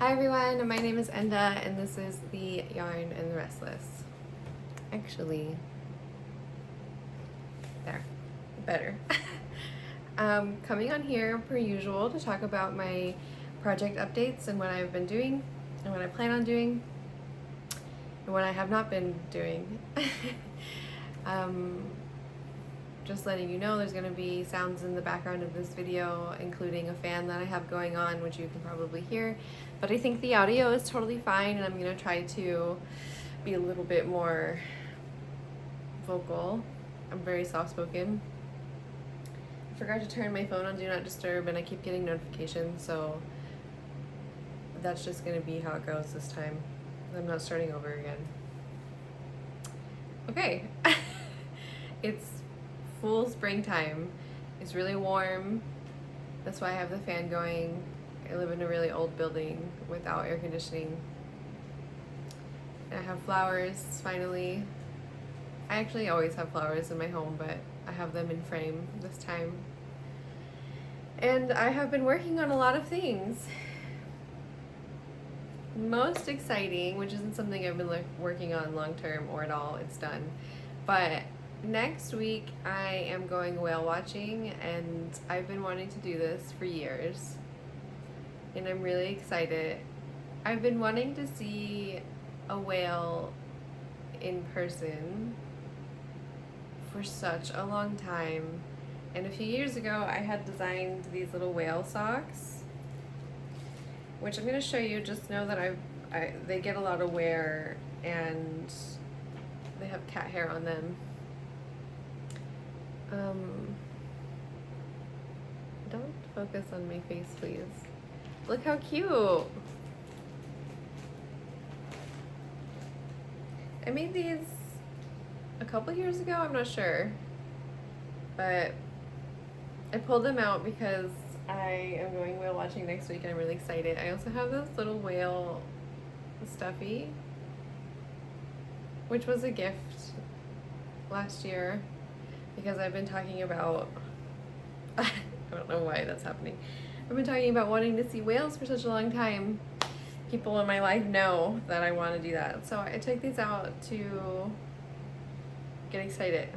Hi everyone, my name is Enda and this is the Yarn and the Restless. Actually, there, better. Coming on here per usual to talk about my project updates and what I've been doing and what I plan on doing and what I have not been doing. Just letting you know there's going to be sounds in the background of this video, including a fan that I have going on, which you can probably hear. But I think the audio is totally fine, and I'm going to try to be a little bit more vocal. I'm very soft-spoken. I forgot to turn my phone on Do Not Disturb, and I keep getting notifications, so that's just going to be how it goes this time. I'm not starting over again. Okay. It's full springtime. It's really warm. That's why I have the fan going. I live in a really old building without air conditioning. And I have flowers, finally. I actually always have flowers in my home, but I have them in frame this time. And I have been working on a lot of things. Most exciting, which isn't something I've been working on long term or at all, it's done. But next week I am going whale watching, and I've been wanting to do this for years. And I'm really excited. I've been wanting to see a whale in person for such a long time. And a few years ago I had designed these little whale socks, which I'm going to show you. Just know that they get a lot of wear and they have cat hair on them. Don't focus on my face, please. Look how cute. I made these a couple years ago, I'm not sure. But I pulled them out because I am going whale watching next week and I'm really excited. I also have this little whale stuffy, which was a gift last year because I've been talking about, I don't know why that's happening. I've been talking about wanting to see whales for such a long time. People in my life know that I want to do that. So I took these out to get excited.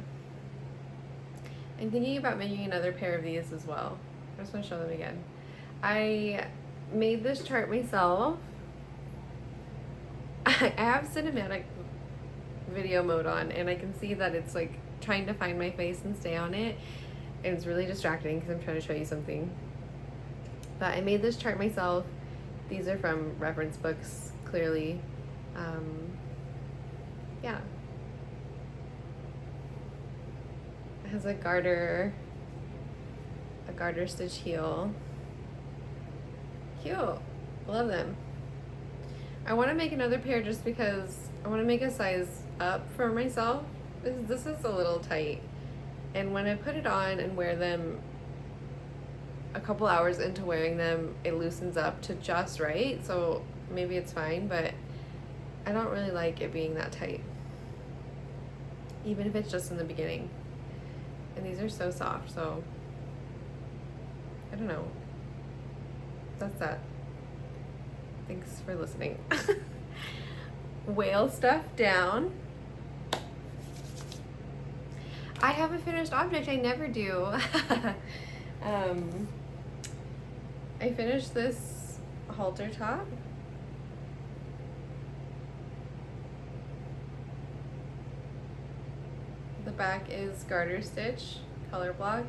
I'm thinking about making another pair of these as well. I just want to show them again. I made this chart myself. I have cinematic video mode on, and I can see that it's like trying to find my face and stay on it, and it's really distracting because I'm trying to show you something. But I made this chart myself. These are from reference books, clearly. Yeah. It has a garter stitch heel. Cute. Love them. I want to make another pair just because I want to make a size up for myself. This is a little tight. And when I put it on and wear them, a couple hours into wearing them, it loosens up to just right. So maybe it's fine, but I don't really like it being that tight, even if it's just in the beginning. And these are so soft, so I don't know. That's that. Thanks for listening. Whale stuff down. I have a finished object. I never do. I finished this halter top. The back is garter stitch, color block.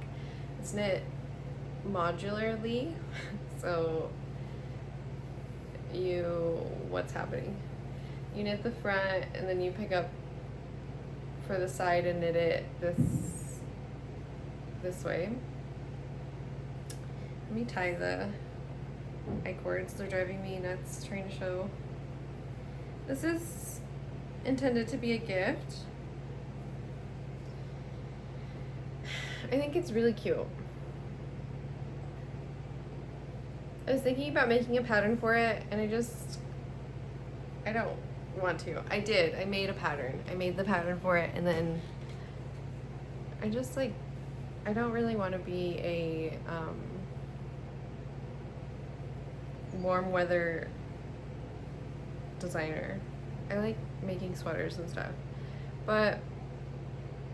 It's knit modularly, so what's happening? You knit the front and then you pick up for the side and knit it this way. Let me tie the I cords. They're driving me nuts trying to show. This is intended to be a gift. I think it's really cute. I was thinking about making a pattern for it, and I don't want to. I did. I made a pattern. I made the pattern for it, and then I don't really want to be a warm weather designer. I like making sweaters and stuff. But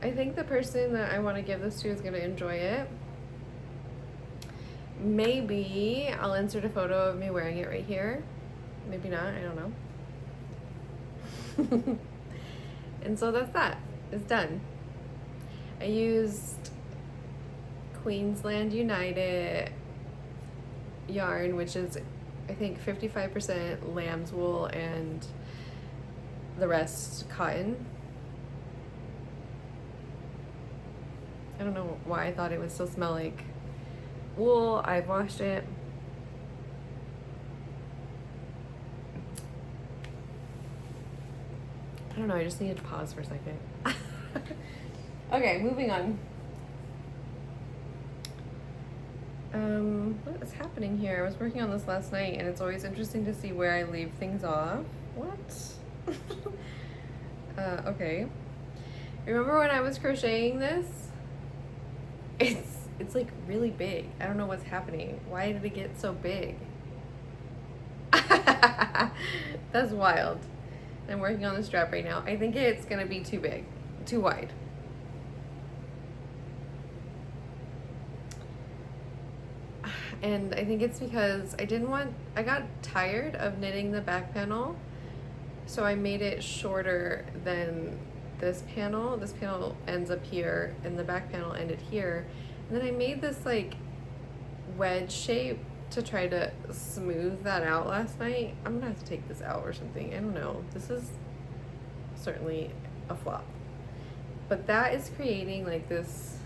I think the person that I want to give this to is going to enjoy it. Maybe I'll insert a photo of me wearing it right here. Maybe not, I don't know. And so that's that. It's done. I used Queensland United yarn, which is I think 55% lamb's wool and the rest cotton. I don't know why I thought it would still smell like wool. I've washed it. I don't know, I just needed to pause for a second. Okay, moving on. What is happening here? I was working on this last night and it's always interesting to see where I leave things off. What? Okay. Remember when I was crocheting this? It's like really big. I don't know what's happening. Why did it get so big? That's wild. I'm working on the strap right now. I think it's gonna be too big, too wide. And I think it's because I got tired of knitting the back panel, so I made it shorter than this panel. This panel ends up here and the back panel ended here. And then I made this like wedge shape to try to smooth that out last night. I'm gonna have to take this out or something. I don't know. This is certainly a flop. But that is creating like this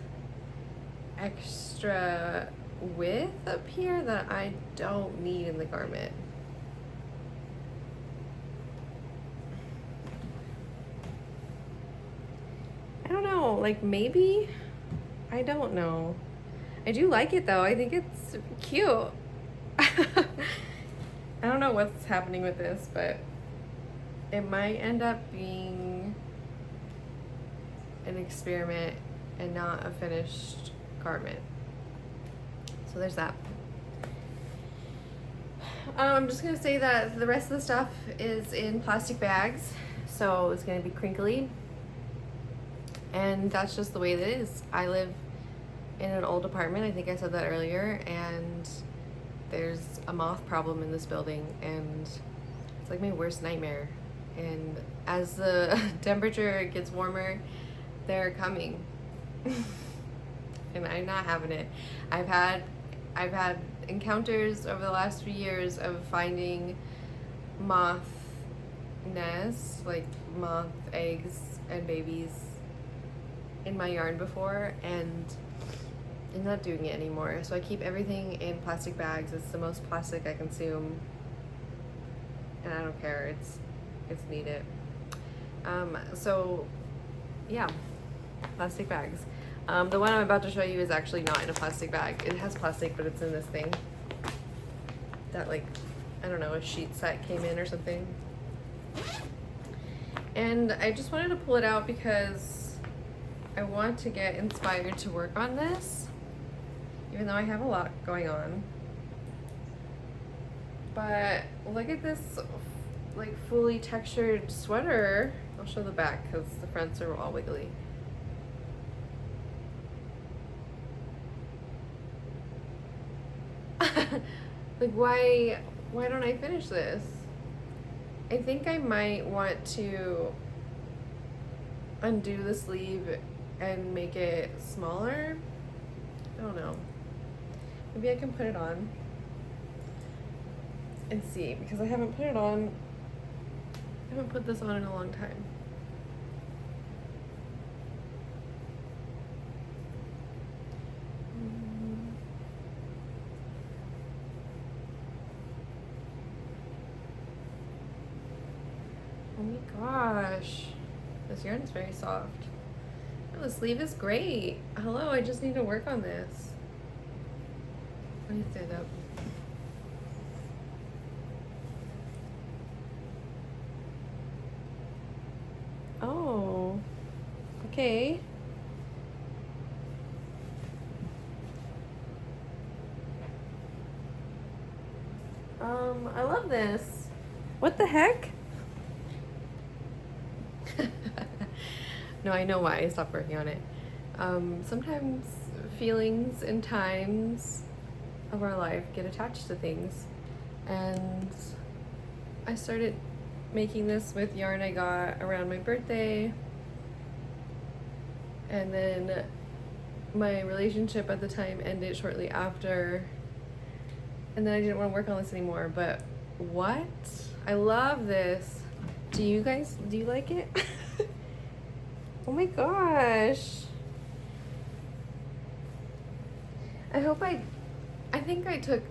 extra width up here that I don't need in the garment. I don't know, like maybe, I don't know. I do like it though. I think it's cute. I don't know what's happening with this, but it might end up being an experiment and not a finished garment. So there's that. I'm just gonna say that the rest of the stuff is in plastic bags, so it's gonna be crinkly. And that's just the way it is. I live in an old apartment, I think I said that earlier, and there's a moth problem in this building, and it's like my worst nightmare. And as the temperature gets warmer, they're coming. And I'm not having it. I've had encounters over the last few years of finding moth nests, like moth eggs and babies in my yarn before, and I'm not doing it anymore. So I keep everything in plastic bags. It's the most plastic I consume, and I don't care. It's needed. So yeah, plastic bags. The one I'm about to show you is actually not in a plastic bag. It has plastic, but it's in this thing that, like, I don't know, a sheet set came in or something. And I just wanted to pull it out because I want to get inspired to work on this, even though I have a lot going on. But look at this, like, fully textured sweater. I'll show the back because the fronts are all wiggly. Like, why don't I finish this? I think I might want to undo the sleeve and make it smaller. I don't know. Maybe I can put it on and see, because I haven't put it on. I haven't put this on in a long time. Oh my gosh, this yarn is very soft. Oh, the sleeve is great. Hello, I just need to work on this. Let me stand up. Oh, okay. I love this. What the heck? No, I know why I stopped working on it. Sometimes feelings and times of our life get attached to things. And I started making this with yarn I got around my birthday. And then my relationship at the time ended shortly after. And then I didn't want to work on this anymore. But what? I love this. Do you like it? Oh my gosh. I think I took,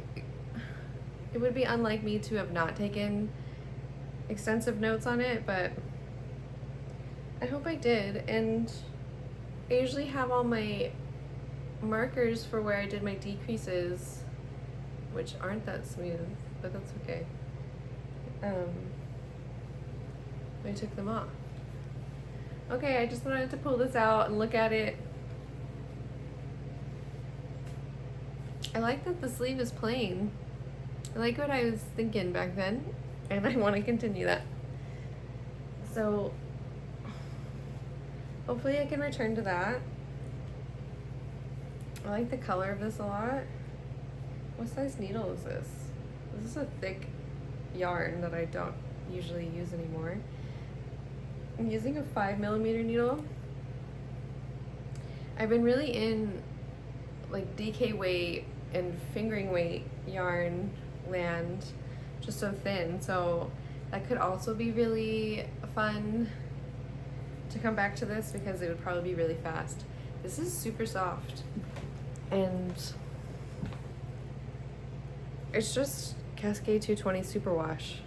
it would be unlike me to have not taken extensive notes on it, but I hope I did. And I usually have all my markers for where I did my decreases, which aren't that smooth, but that's okay. I took them off. Okay, I just wanted to pull this out and look at it. I like that the sleeve is plain. I like what I was thinking back then, and I want to continue that. So hopefully I can return to that. I like the color of this a lot. What size needle is this? This is a thick yarn that I don't usually use anymore. I'm using a 5mm needle. I've been really in like DK weight and fingering weight yarn land, just so thin, so that could also be really fun to come back to this because it would probably be really fast. This is super soft and it's just Cascade 220 Superwash.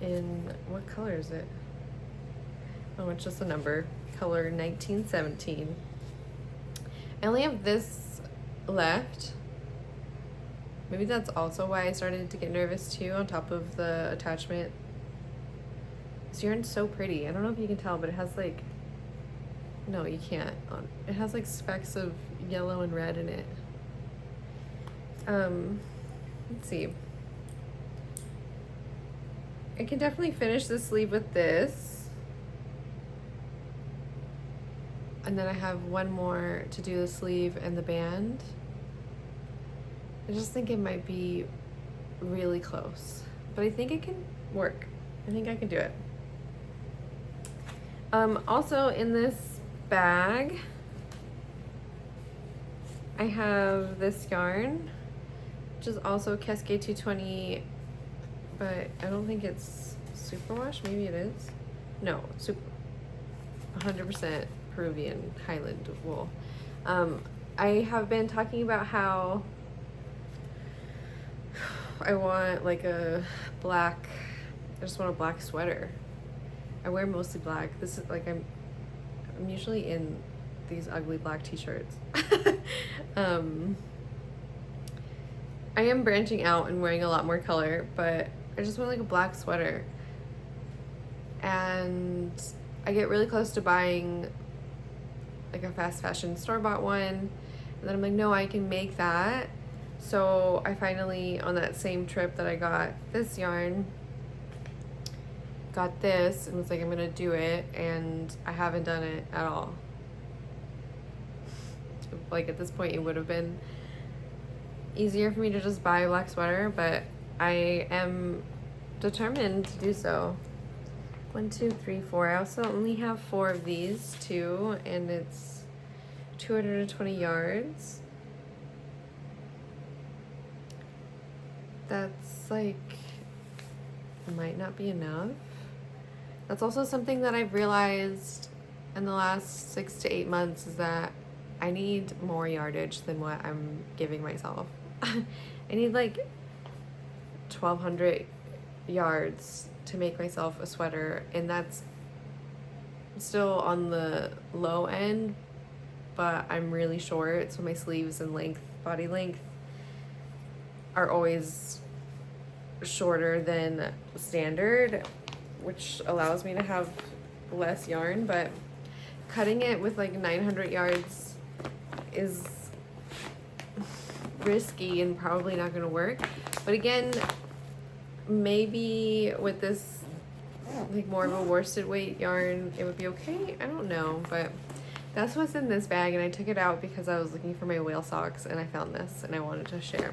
In what color is it? Oh, it's just a number. Color 1917. I only have this left. Maybe that's also why I started to get nervous too, on top of the attachment. This yarn's so pretty. I don't know if you can tell, but it has like, no, you can't. It has like specks of yellow and red in it. Let's see. I can definitely finish the sleeve with this. And then I have one more to do the sleeve and the band. I just think it might be really close, but I think it can work. I think I can do it. Also in this bag, I have this yarn, which is also Cascade 220, but I don't think it's superwash. Maybe it is. No, 100% Peruvian Highland wool. I have been talking about how I want like a black, I just want a black sweater. I wear mostly black. This is like, I'm usually in these ugly black t-shirts. I am branching out and wearing a lot more color, but I just want like a black sweater. And I get really close to buying like a fast fashion store-bought one, and then I'm like, no, I can make that. So I finally, on that same trip that I got this yarn, got this and was like, I'm gonna do it, and I haven't done it at all. Like at this point it would have been easier for me to just buy a black sweater, but I am determined to do so. 1, 2, 3, 4. I also only have 4 of these too, and it's 220 yards. That's like, might not be enough. That's also something that I've realized in the last 6 to 8 months, is that I need more yardage than what I'm giving myself. I need like 1,200 yards to make myself a sweater, and that's still on the low end, but I'm really short, so my sleeves and length, body length, are always shorter than standard, which allows me to have less yarn. But cutting it with like 900 yards is risky and probably not going to work. But again, maybe with this like more of a worsted weight yarn, it would be okay. I don't know, but that's what's in this bag, and I took it out because I was looking for my whale socks and I found this and I wanted to share.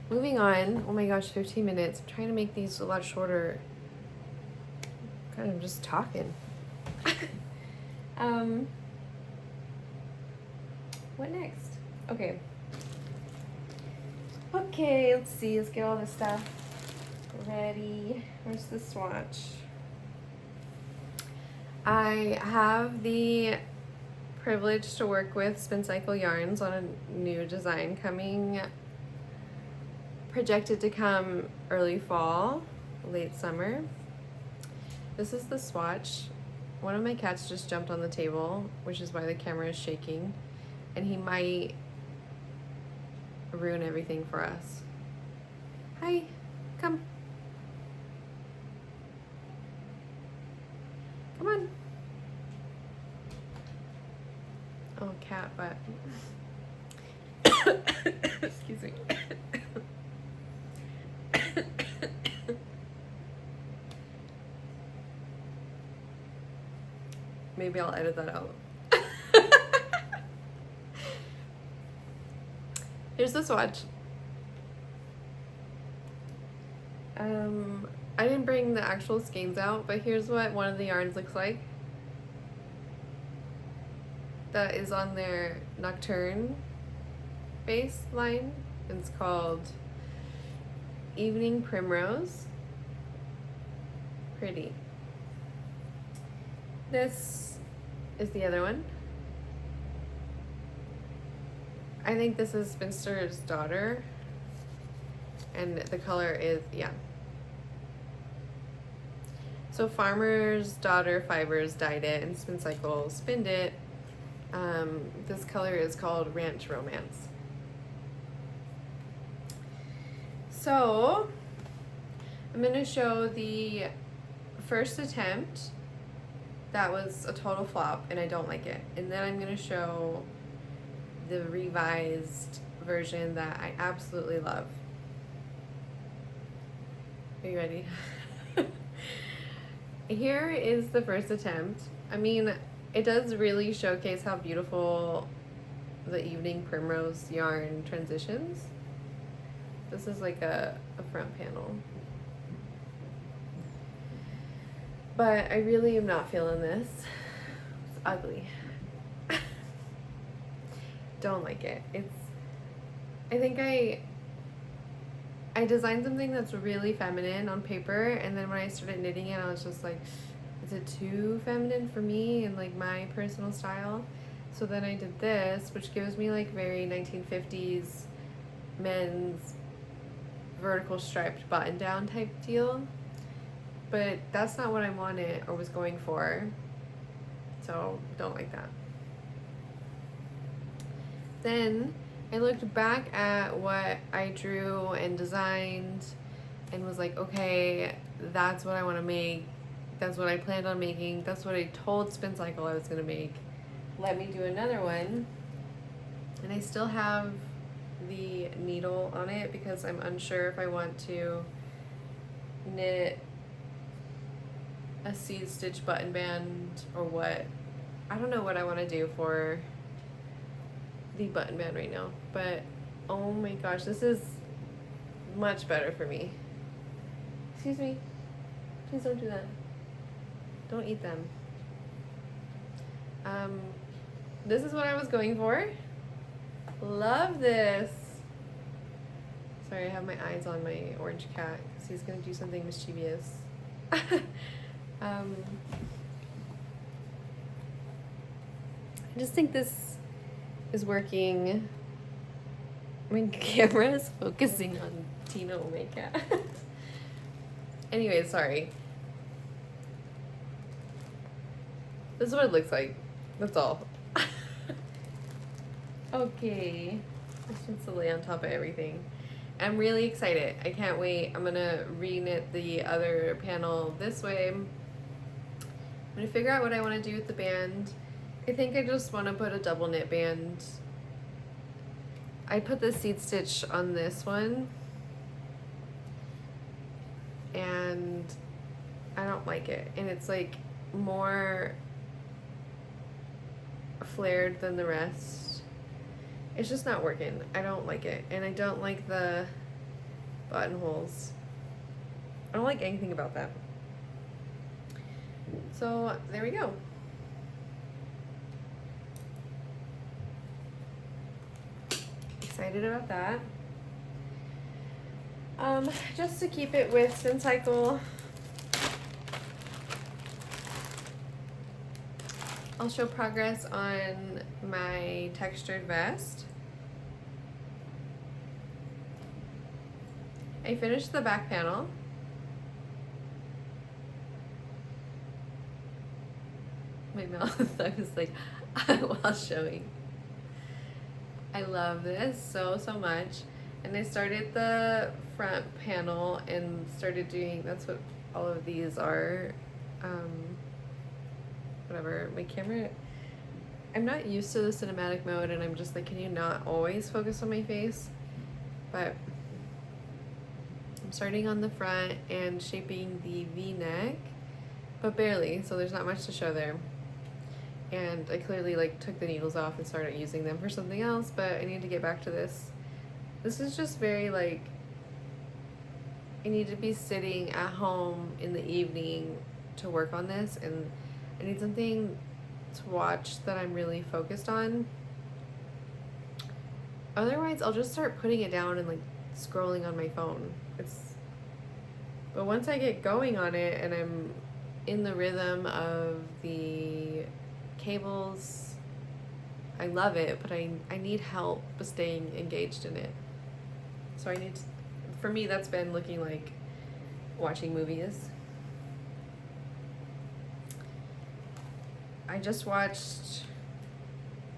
Moving on. Oh my gosh, 15 minutes. I'm trying to make these a lot shorter. God, I'm just talking. What next? Okay. Okay, let's see. Let's get all this stuff ready. Where's the swatch? I have the privilege to work with Spin Cycle Yarns on a new design coming, projected to come early fall, late summer. This is the swatch. One of my cats just jumped on the table, which is why the camera is shaking, and he might ruin everything for us. Hi, come. Come on. Oh, cat butt. Excuse me. Maybe I'll edit that out. Here's the swatch. I didn't bring the actual skeins out, but here's what one of the yarns looks like. That is on their Nocturne base line. It's called Evening Primrose. Pretty. This is the other one. I think this is Spinster's Daughter, and the color is, yeah. So Farmer's Daughter Fibers dyed it, and Spin Cycle spinned it. This color is called Ranch Romance. So I'm gonna show the first attempt. That was a total flop, and I don't like it. And then I'm gonna show the revised version that I absolutely love. Are you ready? Here is the first attempt. I mean, it does really showcase how beautiful the Evening Primrose yarn transitions. This is like a front panel. But I really am not feeling this. It's ugly. Don't like it. I think I designed something that's really feminine on paper, and then when I started knitting it, I was just like, is it too feminine for me and like my personal style? So then I did this, which gives me like very 1950s men's vertical striped button down type deal. But that's not what I wanted or was going for. So don't like that. Then I looked back at what I drew and designed and was like, okay, that's what I want to make. That's what I planned on making. That's what I told Spin Cycle I was going to make. Let me do another one. And I still have the needle on it because I'm unsure if I want to knit a seed stitch button band or what. I don't know what I want to do for the button band right now, but oh my gosh, this is much better for me. Excuse me, please don't do that. Don't eat them. This is what I was going for. Love this. Sorry, I have my eyes on my orange cat because he's gonna do something mischievous. I just think this is working. My camera is focusing on Tina, oh my cat. Anyway, sorry. This is what it looks like. That's all. Okay. This one's to lay on top of everything. I'm really excited. I can't wait. I'm gonna re-knit the other panel this way. I'm gonna figure out what I want to do with the band. I think I just want to put a double knit band I put the seed stitch on this one, and I don't like it, and it's like more flared than the rest. It's just not working. I don't like it, and I don't like the buttonholes. I don't like anything about that. So there we go. Excited about that. Just to keep it with Spin Cycle, I'll show progress on my textured vest. I finished the back panel. My mouth, I was like, while showing. I love this so much. And I started the front panel and started doing, that's what all of these are. Whatever, my camera, I'm not used to the cinematic mode, and I'm just like, can you not always focus on my face? But I'm starting on the front and shaping the V-neck, but barely, so there's not much to show there. And I clearly like took the needles off and started using them for something else, but I need to get back to this. This is just very like, I need to be sitting at home in the evening to work on this, and I need something to watch that I'm really focused on. Otherwise, I'll just start putting it down and like scrolling on my phone. But once I get going on it and I'm in the rhythm of the cables, I love it, but I need help staying engaged in it. So I need to, for me, that's been looking like watching movies. I just watched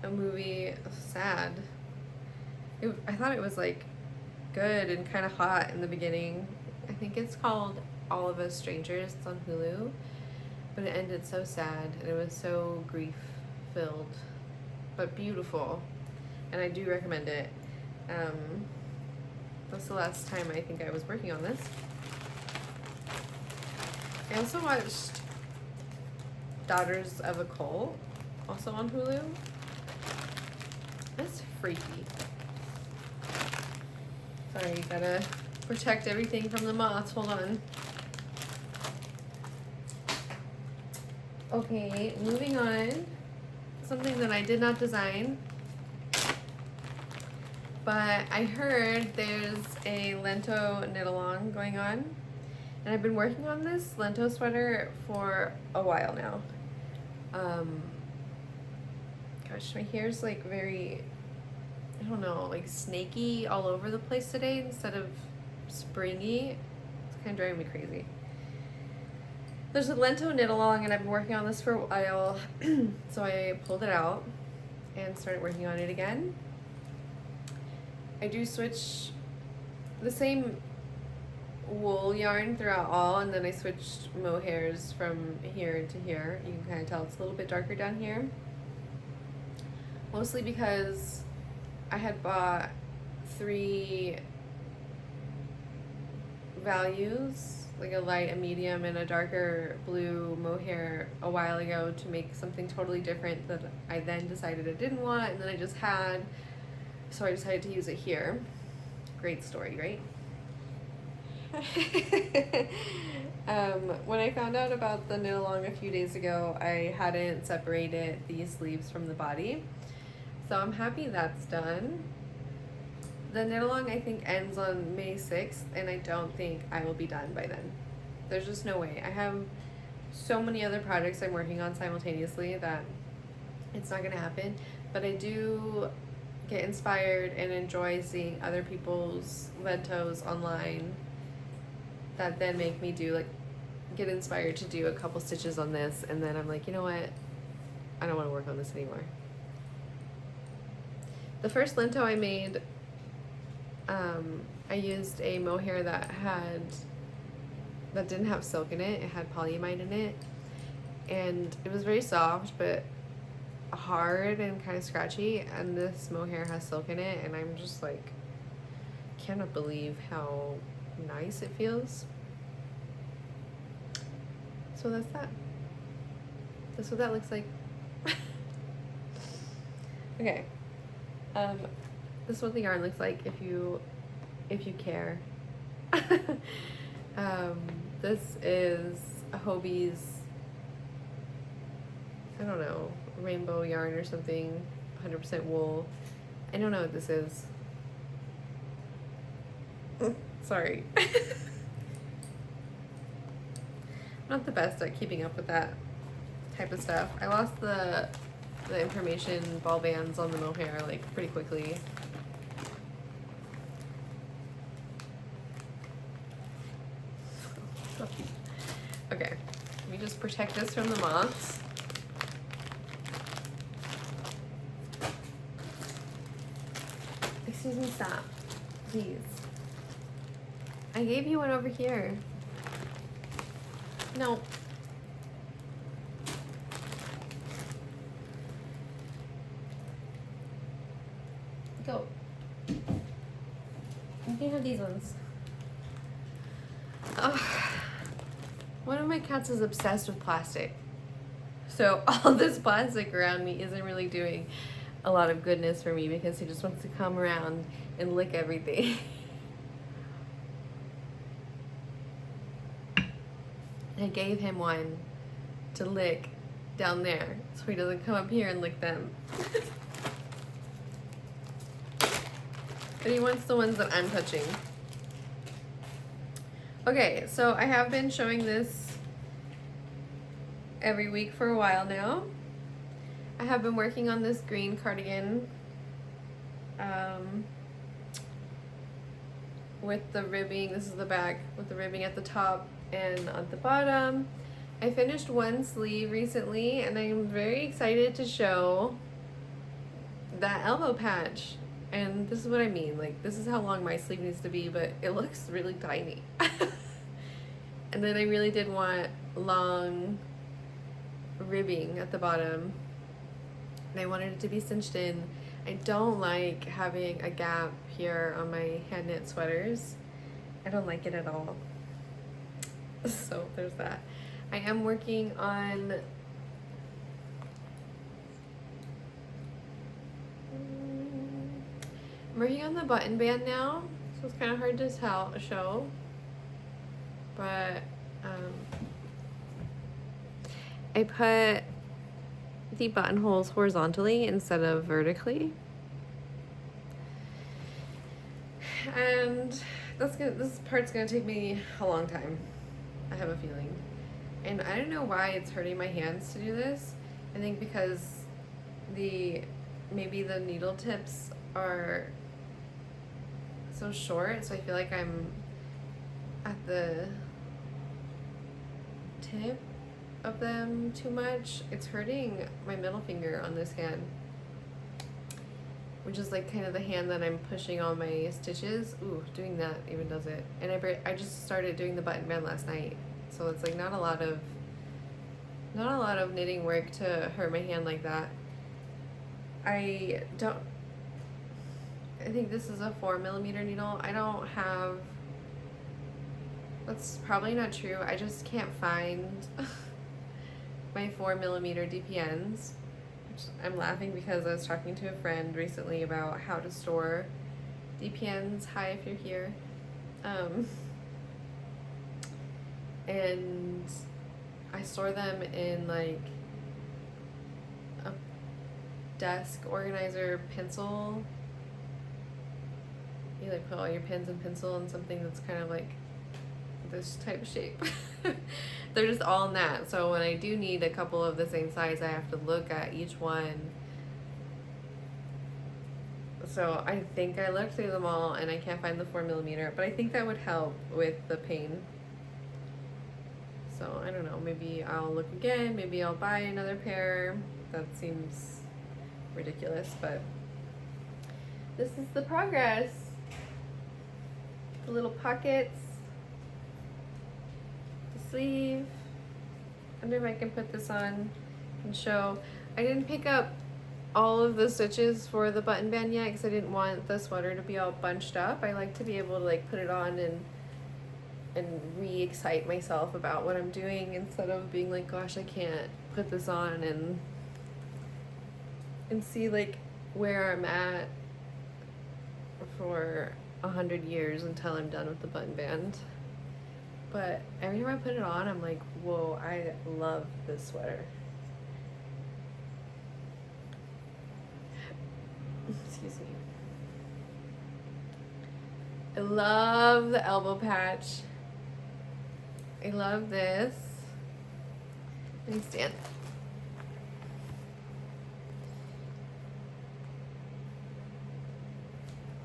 a movie, sad. I thought it was like good and kind of hot in the beginning. I think it's called All of Us Strangers. It's on Hulu. But it ended so sad, and it was so grief-filled, but beautiful. And I do recommend it. That's the last time I think I was working on this. I also watched Daughters of a Cult, also on Hulu. That's freaky. Sorry, gotta protect everything from the moths. Hold on. Okay, moving on. Something that I did not design, but I heard there's a Lento knit-along going on, and I've been working on this Lento sweater for a while now. Gosh, my hair's like very, I don't know, like snaky all over the place today instead of springy. It's kind of driving me crazy. There's a Lento knit-along, and I've been working on this for a while, so I pulled it out and started working on it again. I do switch the same wool yarn throughout all, and then I switched mohairs from here to here. You can kind of tell it's a little bit darker down here. Mostly because I had bought 3 values, like a light, a medium, and a darker blue mohair a while ago to make something totally different that I then decided I didn't want, and then I just had, so I decided to use it here. Great story, right? When I found out about the knit-along a few days ago, I hadn't separated these sleeves from the body, so I'm happy that's done. The knit-along I think ends on May 6th, and I don't think I will be done by then. There's just no way. I have so many other projects I'm working on simultaneously that it's not gonna happen, but I do get inspired and enjoy seeing other people's lentos online that then make me do, like, get inspired to do a couple stitches on this, and then I'm like, you know what, I don't want to work on this anymore. The first lento I made, I used a mohair that didn't have silk in it. It had polyamide in it, and it was very soft, but hard and kind of scratchy, and this mohair has silk in it, and I'm just like, cannot believe how nice it feels. So that's that. That's what that looks like. Okay. This is what the yarn looks like if you care. This is a Hobie's, I don't know, rainbow yarn or something, 100% wool. I don't know what this is. Sorry. I'm not the best at keeping up with that type of stuff. I lost the information ball bands on the mohair like pretty quickly. Okay, let me just protect this from the moths. Excuse me, stop, please. I gave you one over here. No. Go. You can have these ones. Oh. One of my cats is obsessed with plastic. So all this plastic around me isn't really doing a lot of goodness for me because he just wants to come around and lick everything. I gave him one to lick down there so he doesn't come up here and lick them. But he wants the ones that I'm touching. Okay, so I have been showing this every week for a while now. I have been working on this green cardigan with the ribbing. This is the back with the ribbing at the top and at the bottom. I finished one sleeve recently and I'm very excited to show that elbow patch. And this is what I mean, like this is how long my sleeve needs to be, but it looks really tiny. And then I really did want long ribbing at the bottom, and I wanted it to be cinched in. I don't like having a gap here on my hand knit sweaters. I don't like it at all. So there's that. I am working on the button band now, so it's kind of hard to show, but I put the buttonholes horizontally instead of vertically, and this part's gonna take me a long time, I have a feeling, and I don't know why it's hurting my hands to do this. I think because maybe the needle tips are so short, so I feel like I'm at the tip of them too much. It's hurting my middle finger on this hand, which is like kind of the hand that I'm pushing all my stitches. Ooh, doing that even does it. And I just started doing the button band last night, so it's like not a lot of knitting work to hurt my hand like that. I think this is a 4mm needle. That's probably not true. I just can't find my 4mm DPNs. Which I'm laughing because I was talking to a friend recently about how to store DPNs. Hi, if you're here. And I store them in like a desk organizer pencil. You like put all your pens and pencil in something that's kind of like this type of shape. They're just all in that. So when I do need a couple of the same size, I have to look at each one. So I think I looked through them all and I can't find the 4mm, but I think that would help with the pain. So I don't know, maybe I'll look again, maybe I'll buy another pair. That seems ridiculous, but this is the progress. The little pockets, the sleeve. I wonder if I can put this on and show. I didn't pick up all of the stitches for the button band yet because I didn't want the sweater to be all bunched up. I like to be able to like put it on and re-excite myself about what I'm doing instead of being like, gosh, I can't put this on and see like where I'm at for 100 years until I'm done with the button band. But every time I put it on, I'm like, whoa, I love this sweater. Excuse me. I love the elbow patch. I love this. Let me stand.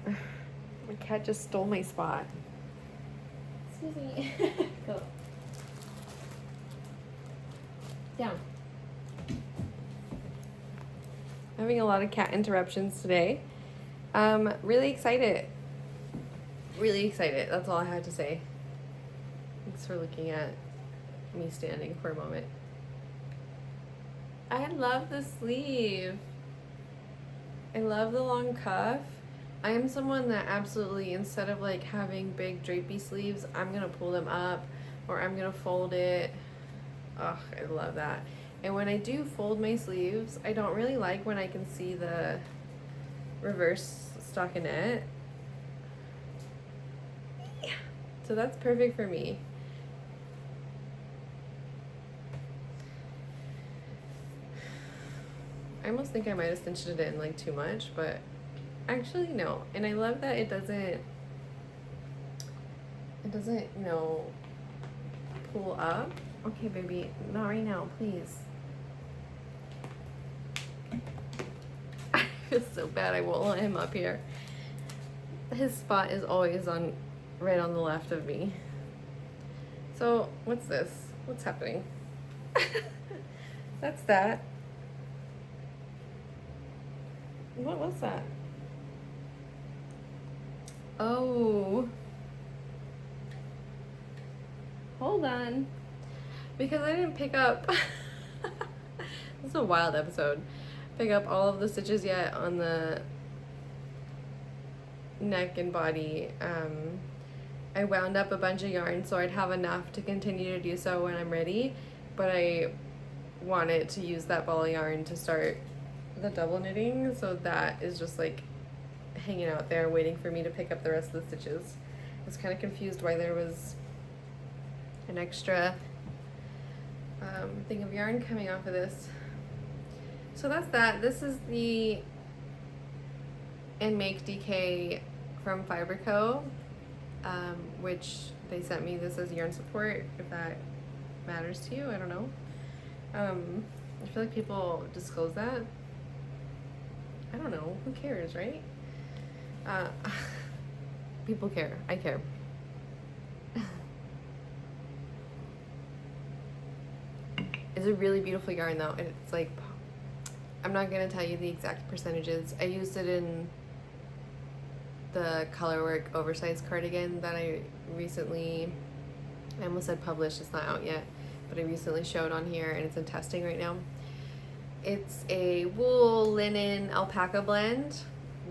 My cat just stole my spot. Excuse me. Go. Down. Having a lot of cat interruptions today. Really excited. Really excited. That's all I had to say. Thanks for looking at me standing for a moment. I love the sleeve. I love the long cuff. I am someone that absolutely, instead of like having big drapey sleeves, I'm gonna pull them up or I'm gonna fold it. Oh, I love that. And when I do fold my sleeves, I don't really like when I can see the reverse stockinette. So that's perfect for me. I almost think I might have cinched it in like too much, but actually no. And I love that it doesn't, you know, pull up. Okay, baby, not right now, please. I feel so bad I won't let him up here. His spot is always on right on the left of me. So what's this? What's happening? That's that. What was that? Oh. Hold on. Because I didn't pick up this is a wild episode. Pick up all of the stitches yet on the neck and body. I wound up a bunch of yarn so I'd have enough to continue to do so when I'm ready, but I wanted to use that ball of yarn to start the double knitting, so that is just like hanging out there waiting for me to pick up the rest of the stitches. I was kind of confused why there was an extra thing of yarn coming off of this. So that's that. This is the And Make DK from Fiber Co, which they sent me this as yarn support, if that matters to you. I don't know. I feel like people disclose that. I don't know. Who cares, right? People care. I care. It's a really beautiful yarn though. It's like, I'm not gonna tell you the exact percentages. I used it in the Colorwork oversized cardigan that I almost said published, it's not out yet, but I recently showed on here and it's in testing right now. It's a wool, linen, alpaca blend.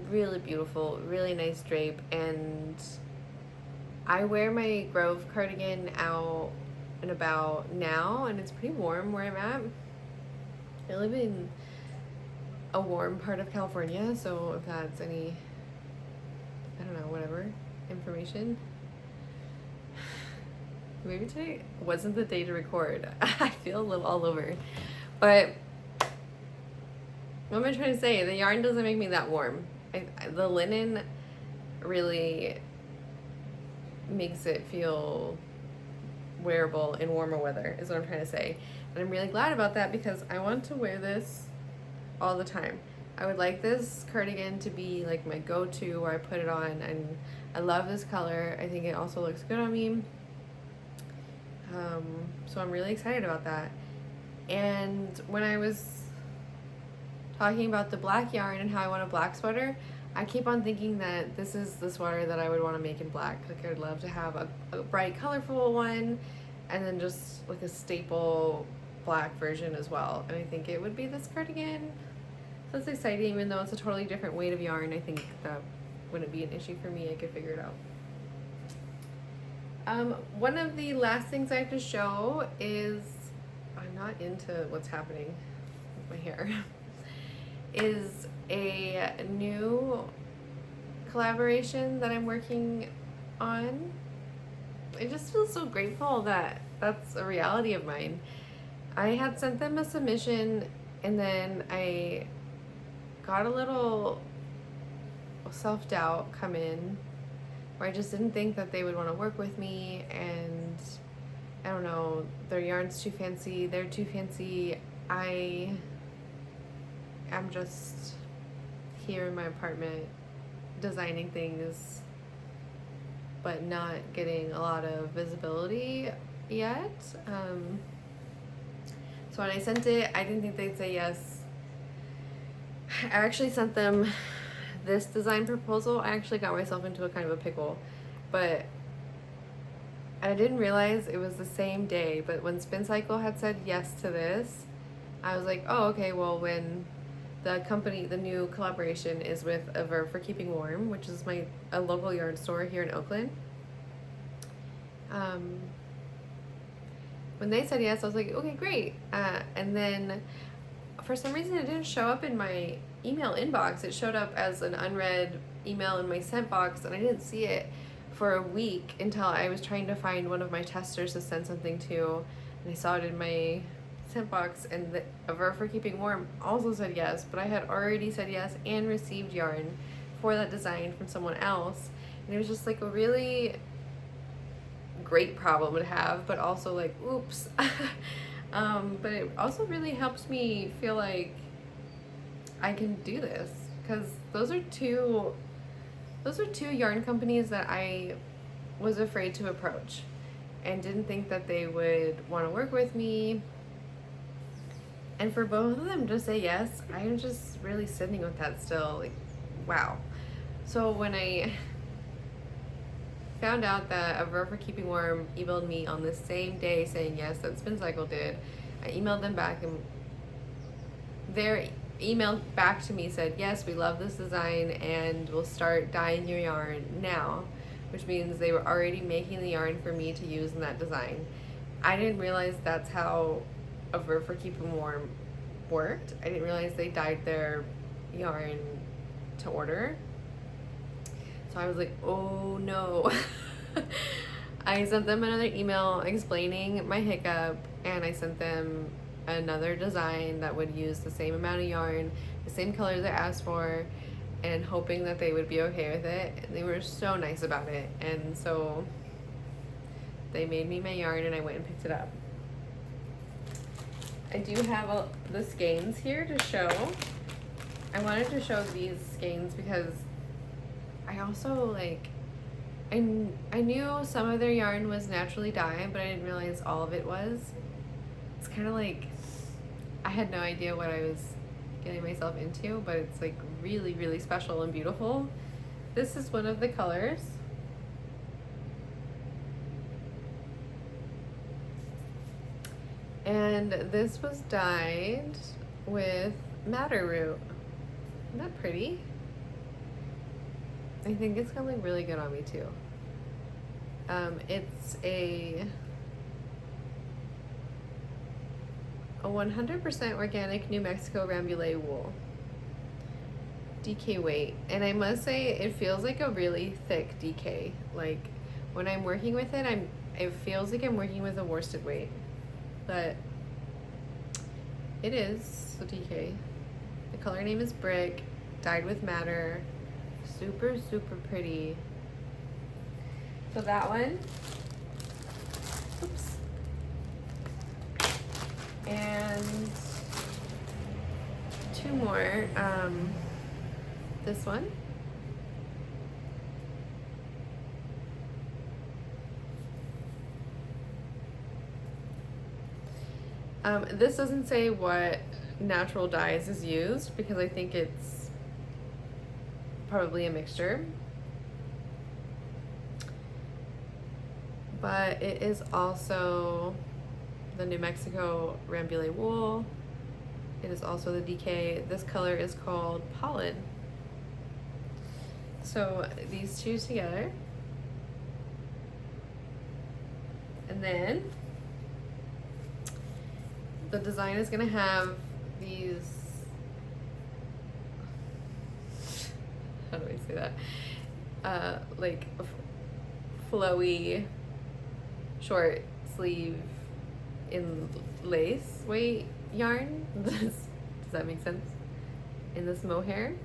Really beautiful, really nice drape, and I wear my Grove cardigan out and about now, and it's pretty warm where I'm at. I live in a warm part of California, so if that's any, I don't know, whatever information. Maybe today wasn't the day to record. I feel a little all over. But what am I trying to say? The yarn doesn't make me that warm. The linen really makes it feel wearable in warmer weather, is what I'm trying to say. And I'm really glad about that because I want to wear this all the time. I would like this cardigan to be like my go-to where I put it on, and I love this color. I think it also looks good on me. So I'm really excited about that. And when I was talking about the black yarn and how I want a black sweater, I keep on thinking that this is the sweater that I would want to make in black. Like, I would love to have a bright, colorful one, and then just like a staple black version as well, and I think it would be this cardigan. So it's exciting, even though it's a totally different weight of yarn. I think that wouldn't be an issue for me. I could figure it out. One of the last things I have to show is, I'm not into what's happening with my hair, is a new collaboration that I'm working on. I just feel so grateful that that's a reality of mine. I had sent them a submission, and then I got a little self-doubt come in where I just didn't think that they would want to work with me, and I don't know, their yarn's too fancy, they're too fancy. I am just here in my apartment designing things but not getting a lot of visibility yet. So when I sent it, I didn't think they'd say yes. I actually sent them this design proposal. I actually got myself into a kind of a pickle, but I didn't realize it was the same day. But when Spin Cycle had said yes to this, I was like, oh, okay, well, when the company, the new collaboration is with A Verb for Keeping Warm, which is a local yarn store here in Oakland. When they said yes, I was like, okay, great. And then for some reason it didn't show up in my email inbox. It showed up as an unread email in my sent box, and I didn't see it for a week until I was trying to find one of my testers to send something to, and I saw it in my sent box, and A Verb for Keeping Warm also said yes, but I had already said yes and received yarn for that design from someone else, and it was just like a really great problem to have, but also like, oops. But it also really helps me feel like I can do this, because those are two yarn companies that I was afraid to approach and didn't think that they would want to work with me. And for both of them to say yes, I am just really sitting with that still, like, wow. So when I found out that A Verb for Keeping Warm emailed me on the same day saying yes that Spin Cycle did, I emailed them back, and their email back to me said, yes, we love this design and we'll start dyeing your yarn now, which means they were already making the yarn for me to use in that design. I didn't realize that's how A Verb for Keeping Warm worked. I didn't realize they dyed their yarn to order. So I was like, oh no. I sent them another email explaining my hiccup, and I sent them another design that would use the same amount of yarn, the same colors I asked for, and hoping that they would be okay with it. And they were so nice about it, and so they made me my yarn, and I went and picked it up. I do have the skeins here to show. I wanted to show these skeins because I also, like, I knew some of their yarn was naturally dyed, but I didn't realize all of it was. It's kind of like, I had no idea what I was getting myself into, but it's like really, really special and beautiful. This is one of the colors. And this was dyed with madder root. Isn't that pretty? I think it's gonna look really good on me too. It's a 100% organic New Mexico Rambouillet wool. DK weight. And I must say, it feels like a really thick DK. Like, when I'm working with it, it feels like I'm working with a worsted weight. But it is a DK. The color name is Brick, dyed with madder. Super, super pretty. So that one. Oops. And two more. This one. This doesn't say what natural dyes is used, because I think it's probably a mixture. But it is also the New Mexico Rambouillet wool. It is also the DK. This color is called Pollen. So these two together. And then the design is gonna have these, how do I say that? Like flowy short sleeve in lace weight yarn. Does that make sense? In this mohair.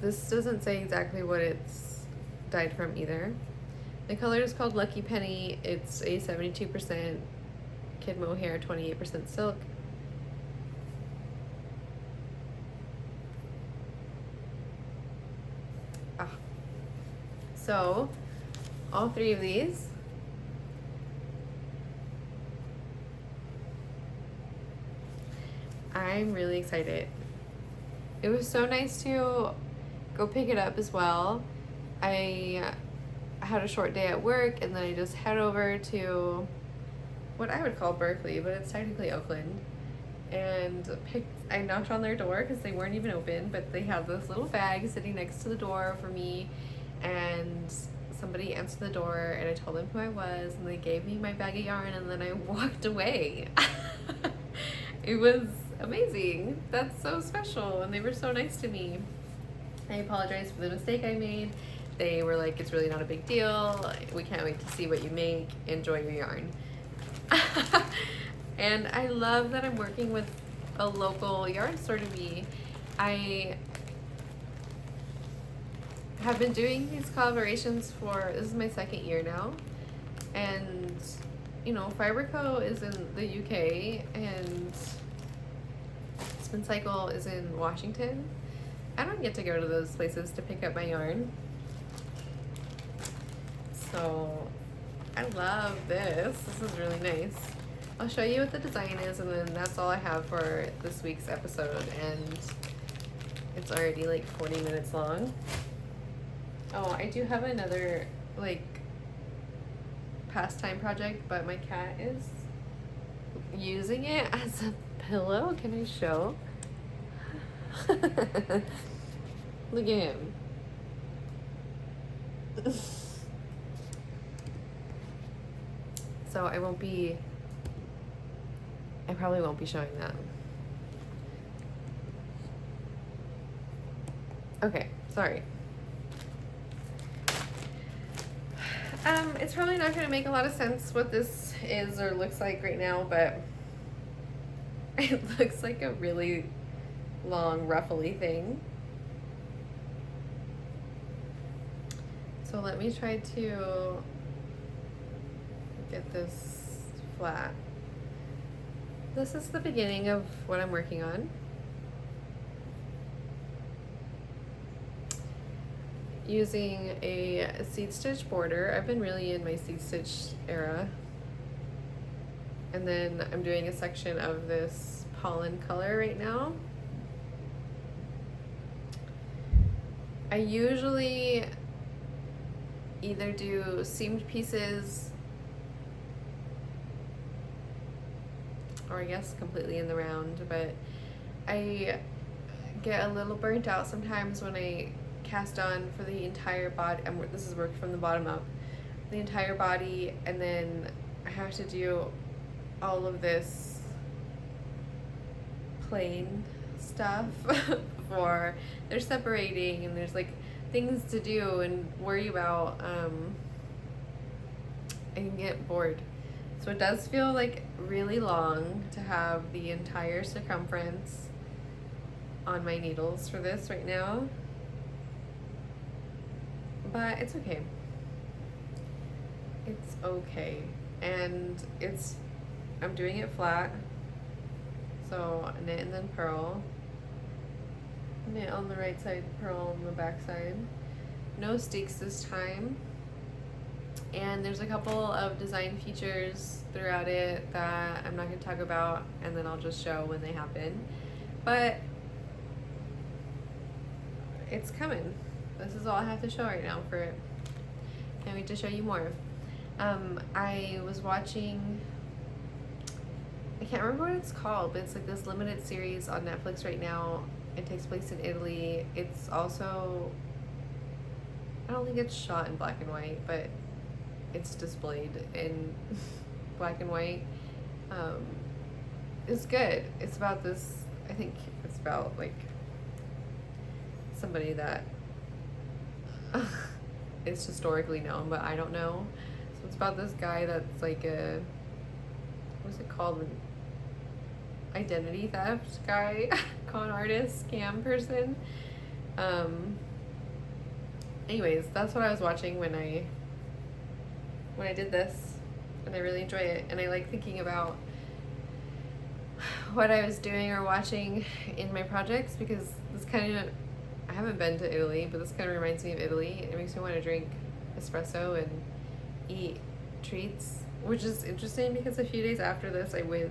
This doesn't say exactly what it's dyed from either. The color is called Lucky Penny. It's a 72% kid mohair, 28% silk. So, all three of these I'm really excited. It was so nice to go pick it up as well. I had a short day at work and then I just head over to what I would call Berkeley, but it's technically Oakland. And I knocked on their door because they weren't even open, but they had this little bag sitting next to the door for me, and somebody answered the door and I told them who I was and they gave me my bag of yarn and then I walked away. It was amazing. That's so special, and they were so nice to me. I apologized for the mistake I made. They were like, it's really not a big deal. We can't wait to see what you make. Enjoy your yarn. And I love that I'm working with a local yarn store to me. I have been doing these collaborations for, this is my second year now. And, you know, Fiberco is in the UK and Spin Cycle is in Washington. I don't get to go to those places to pick up my yarn. So I love this. This is really nice. I'll show you what the design is, and then that's all I have for this week's episode, and it's already like 40 minutes long. Oh, I do have another like pastime project, but my cat is using it as a pillow. Can I show? Look at him. So I probably won't be showing that. Okay, sorry. It's probably not gonna make a lot of sense what this is or looks like right now, but it looks like a really long ruffly thing. So let me try to get this flat. This is the beginning of what I'm working on. Using a seed stitch border. I've been really in my seed stitch era. And then I'm doing a section of this pollen color right now. I usually either do seamed pieces or I guess completely in the round, but I get a little burnt out sometimes when I cast on for the entire body. This is work from the bottom up, the entire body, and then I have to do all of this plain stuff before they're separating, and there's like things to do and worry about. I can get bored. So it does feel like really long to have the entire circumference on my needles for this right now. But it's okay. It's okay. And I'm doing it flat. So knit and then purl. Knit on the right side, purl on the back side. No stakes this time. And there's a couple of design features throughout it that I'm not going to talk about, and then I'll just show when they happen. But it's coming. This is all I have to show right now for it. Can't wait to show you more. I was watching, I can't remember what it's called, but it's like this limited series on Netflix right now. It takes place in Italy. It's also, I don't think it's shot in black and white, but it's displayed in black and white. It's good. It's about this, I think it's about like somebody that is historically known, but I don't know. So it's about this guy that's like a, what's it called? Identity theft guy, con artist, scam person. Anyways, that's what I was watching when I did this, and I really enjoy it, and I like thinking about what I was doing or watching in my projects, because this kind of, I haven't been to Italy, but this kind of reminds me of Italy. It makes me want to drink espresso and eat treats, which is interesting because a few days after this I went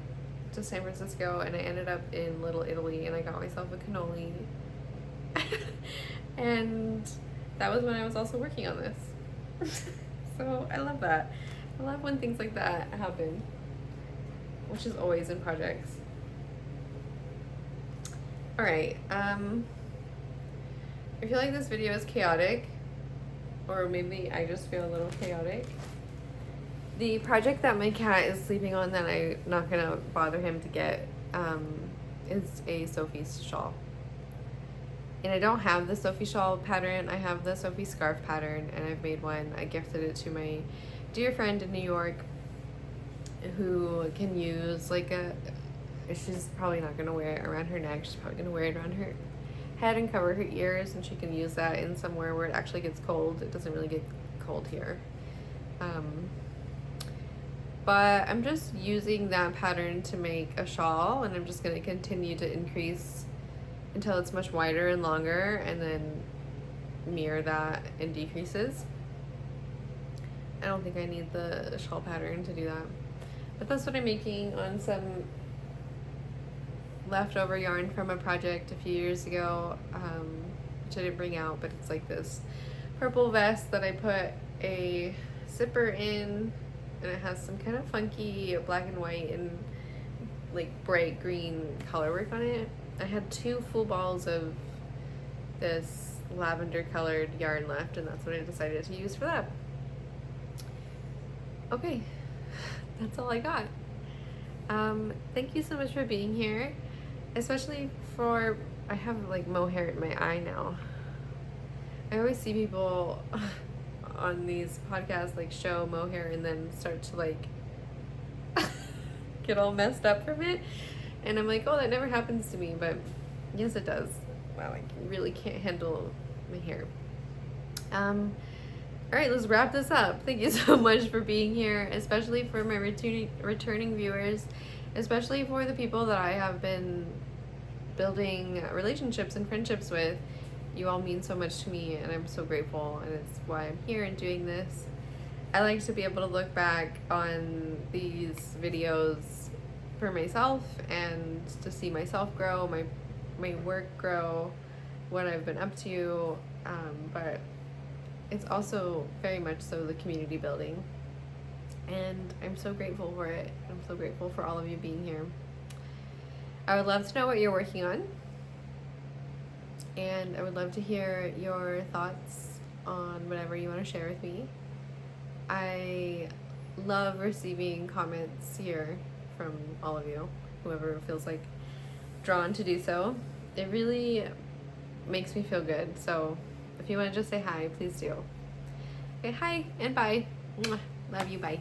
to San Francisco and I ended up in Little Italy and I got myself a cannoli and that was when I was also working on this. So I love that. I love when things like that happen, which is always in projects. Alright, I feel like this video is chaotic, or maybe I just feel a little chaotic. The project that my cat is sleeping on that I'm not gonna bother him to get is a Sophie's shawl. And I don't have the Sophie shawl pattern, I have the Sophie scarf pattern, and I've made one. I gifted it to my dear friend in New York who can use like a, she's probably not gonna wear it around her neck, she's probably gonna wear it around her head and cover her ears, and she can use that in somewhere where it actually gets cold. It doesn't really get cold here. But I'm just using that pattern to make a shawl, and I'm just going to continue to increase until it's much wider and longer, and then mirror that in decreases. I don't think I need the shawl pattern to do that. But that's what I'm making on some leftover yarn from a project a few years ago, which I didn't bring out, but it's like this purple vest that I put a zipper in, and it has some kind of funky black and white and like bright green color work on it. I had 2 full balls of this lavender colored yarn left, and that's what I decided to use for that. Okay, that's all I got. Thank you so much for being here, especially for, I have like mohair in my eye now. I always see people on these podcasts like show mohair and then start to like get all messed up from it, and I'm like, oh, that never happens to me, but yes it does. Wow, I really can't handle my hair. Alright, let's wrap this up. Thank you so much for being here, especially for my returning viewers, especially for the people that I have been building relationships and friendships with. You all mean so much to me, and I'm so grateful, and it's why I'm here and doing this. I like to be able to look back on these videos for myself and to see myself grow, my work grow, what I've been up to, but it's also very much so the community building, and I'm so grateful for it. I'm so grateful for all of you being here. I would love to know what you're working on, and I would love to hear your thoughts on whatever you want to share with me. I love receiving comments here from all of you, whoever feels like drawn to do so. It really makes me feel good, so if you want to just say hi, please do. Okay, hi and bye. Mwah. Love you, bye.